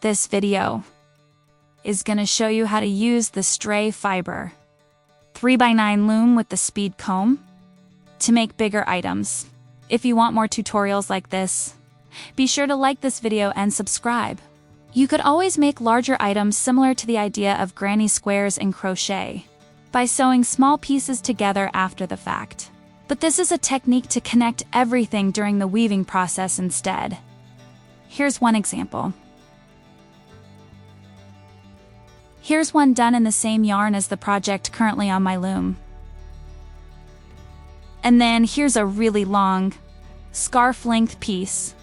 This video is going to show you how to use the stray fiber 3x9 loom with the speed comb to make bigger items. If you want more tutorials like this, be sure to like this video and subscribe. You could always make larger items similar to the idea of granny squares in crochet by sewing small pieces together after the fact. But this is a technique to connect everything during the weaving process instead. Here's one example. Here's one done in the same yarn as the project currently on my loom. And then here's a really long, scarf-length piece.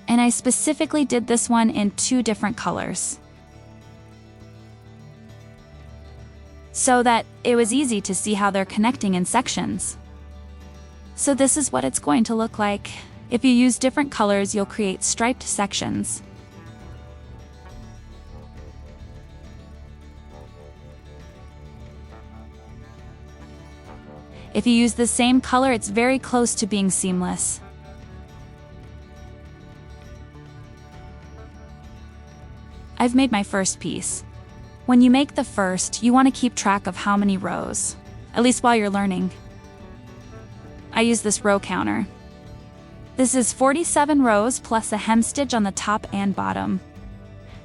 And I specifically did this one in 2 different colors, so that it was easy to see how they're connecting in sections. So this is what it's going to look like. If you use different colors, you'll create striped sections. If you use the same color, it's very close to being seamless. I've made my first piece. When you make the first, you want to keep track of how many rows, at least while you're learning. I use this row counter. This is 47 rows plus a hem stitch on the top and bottom.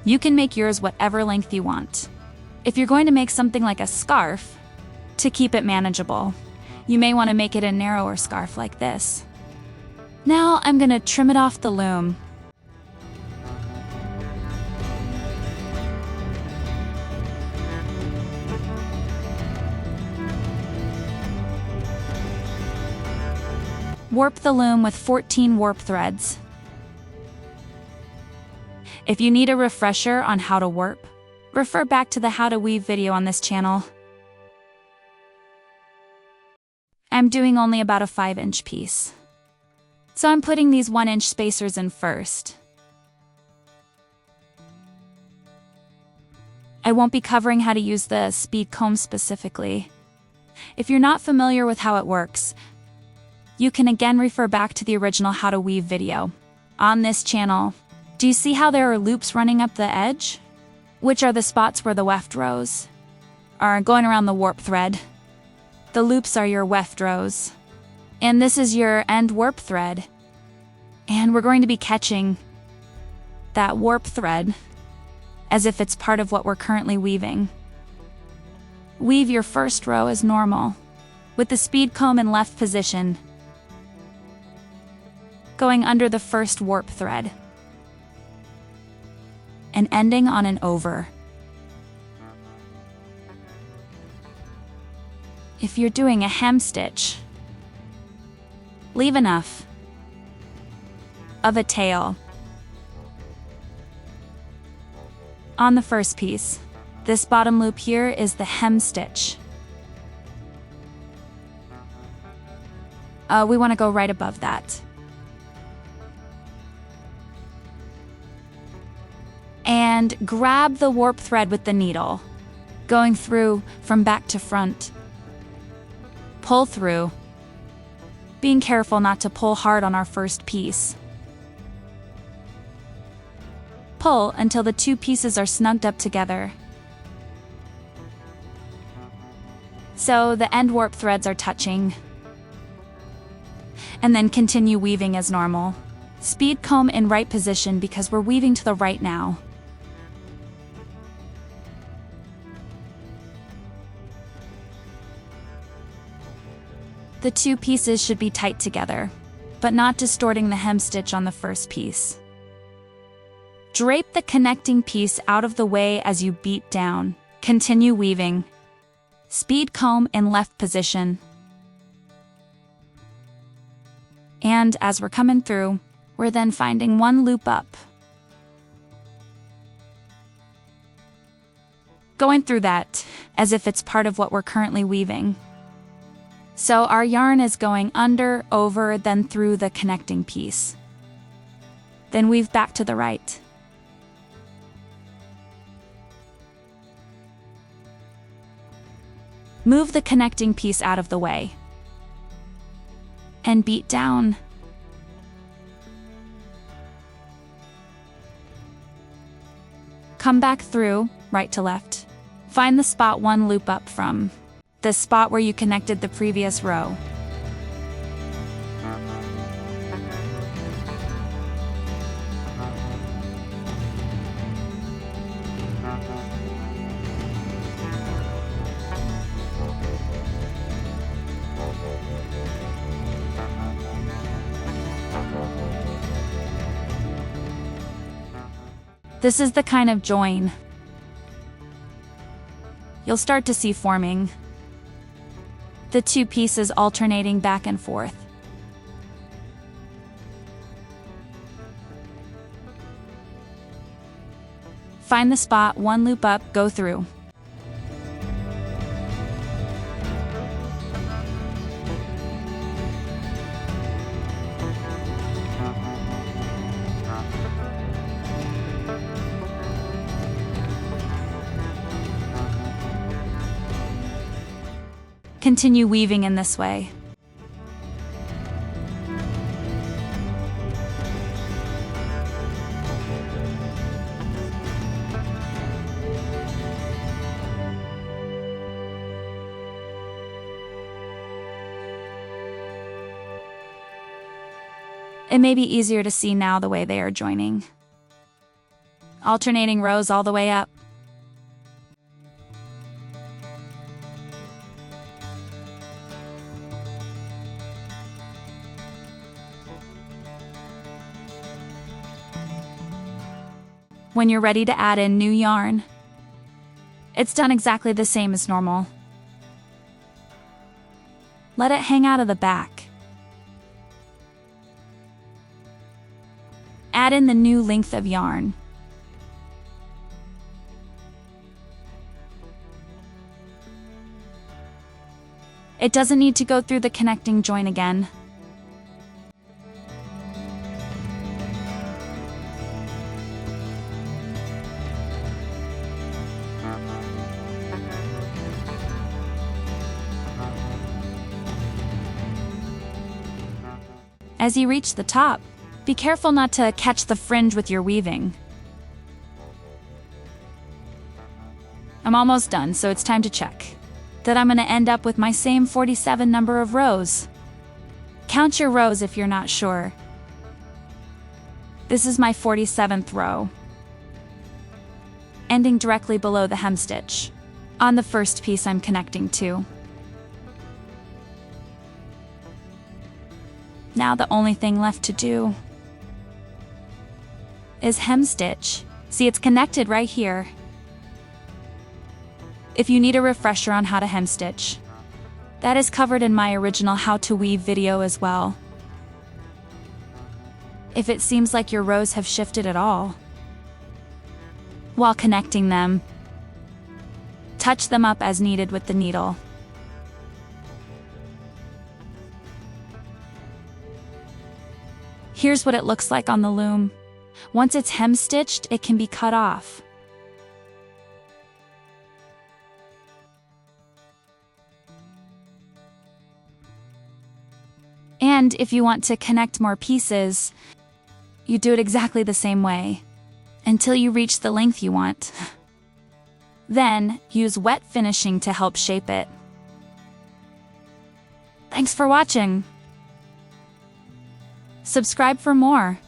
You can make yours whatever length you want. If you're going to make something like a scarf, to keep it manageable, you may want to make it a narrower scarf like this. Now I'm going to trim it off the loom. Warp the loom with 14 warp threads. If you need a refresher on how to warp, refer back to the How to Weave video on this channel. I'm doing only about a 5-inch piece, so I'm putting these 1-inch spacers in first. I won't be covering how to use the speed comb specifically. If you're not familiar with how it works, you can again refer back to the original How to Weave video on this channel. Do you see how there are loops running up the edge? Which are the spots where the weft rows are going around the warp thread. The loops are your weft rows. And this is your end warp thread. And we're going to be catching that warp thread as if it's part of what we're currently weaving. Weave your first row as normal, with the speed comb in left position, going under the first warp thread, and ending on an over. If you're doing a hem stitch, leave enough of a tail on the first piece. This bottom loop here is the hem stitch. We want to go right above that. And grab the warp thread with the needle, going through from back to front. Pull through, being careful not to pull hard on our first piece. Pull until the 2 pieces are snugged up together, so the end warp threads are touching. And then continue weaving as normal. Speed comb in right position because we're weaving to the right now. The 2 pieces should be tight together, but not distorting the hem stitch on the first piece. Drape the connecting piece out of the way as you beat down. Continue weaving. Speed comb in left position. And as we're coming through, we're then finding 1 loop up. Going through that as if it's part of what we're currently weaving. So our yarn is going under, over, then through the connecting piece. Then weave back to the right. Move the connecting piece out of the way. And beat down Come back through, right to left. Find the spot one loop up from the spot where you connected the previous row. This is the kind of join you'll start to see forming. The two pieces alternating back and forth. Find the spot, one loop up, go through. Continue weaving in this way. It may be easier to see now the way they are joining. Alternating rows all the way up. When you're ready to add in new yarn, it's done exactly the same as normal. Let it hang out of the back. Add in the new length of yarn. It doesn't need to go through the connecting join again. As you reach the top, be careful not to catch the fringe with your weaving. I'm almost done, so it's time to check that I'm going to end up with my same 47 number of rows. Count your rows if you're not sure. This is my 47th row, ending directly below the hemstitch, on the first piece I'm connecting to. Now the only thing left to do is hemstitch. See, it's connected right here. If you need a refresher on how to hemstitch, that is covered in my original How to Weave video as well. If it seems like your rows have shifted at all while connecting them, touch them up as needed with the needle. Here's what it looks like on the loom. Once it's hemstitched, it can be cut off. And if you want to connect more pieces, you do it exactly the same way, until you reach the length you want. Then, use wet finishing to help shape it. Thanks for watching. Subscribe for more.